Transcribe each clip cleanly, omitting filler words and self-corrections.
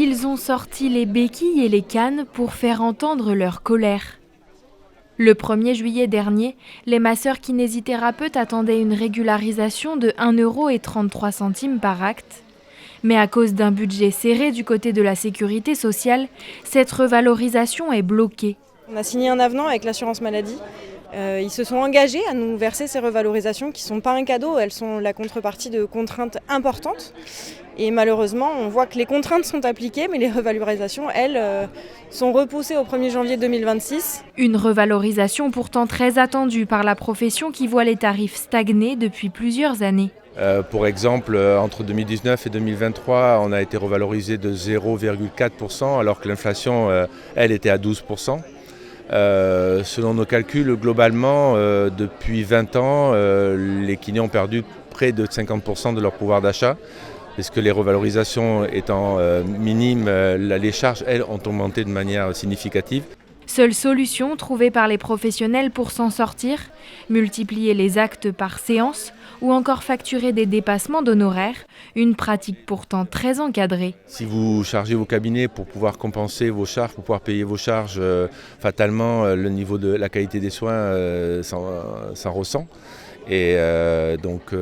Ils ont sorti les béquilles et les cannes pour faire entendre leur colère. Le 1er juillet dernier, les masseurs-kinésithérapeutes attendaient une régularisation de 1,33 € par acte. Mais à cause d'un budget serré du côté de la sécurité sociale, cette revalorisation est bloquée. On a signé un avenant avec l'assurance maladie. Ils se sont engagés à nous verser ces revalorisations qui ne sont pas un cadeau, elles sont la contrepartie de contraintes importantes. Et malheureusement, on voit que les contraintes sont appliquées, mais les revalorisations, elles, sont repoussées au 1er janvier 2026. Une revalorisation pourtant très attendue par la profession qui voit les tarifs stagner depuis plusieurs années. Pour exemple, entre 2019 et 2023, on a été revalorisé de 0,4%, alors que l'inflation, elle, était à 12%. Selon nos calculs, globalement, depuis 20 ans, les kinés ont perdu près de 50% de leur pouvoir d'achat. Parce que les revalorisations étant minimes, les charges, elles, ont augmenté de manière significative. Seule solution trouvée par les professionnels pour s'en sortir, multiplier les actes par séance ou encore facturer des dépassements d'honoraires, une pratique pourtant très encadrée. Si vous chargez vos cabinets pour pouvoir compenser vos charges, pour pouvoir payer vos charges, fatalement le niveau de la qualité des soins s'en ressent. Et donc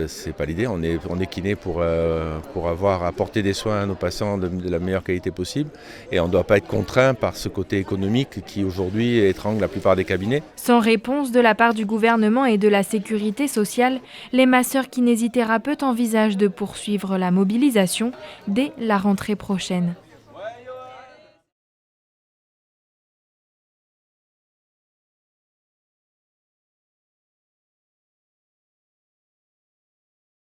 c'est pas l'idée, on est kiné pour avoir apporté des soins à nos patients de la meilleure qualité possible et on ne doit pas être contraint par ce côté économique qui aujourd'hui étrangle la plupart des cabinets. Sans réponse de la part du gouvernement et de la sécurité sociale, les masseurs-kinésithérapeutes envisagent de poursuivre la mobilisation dès la rentrée prochaine.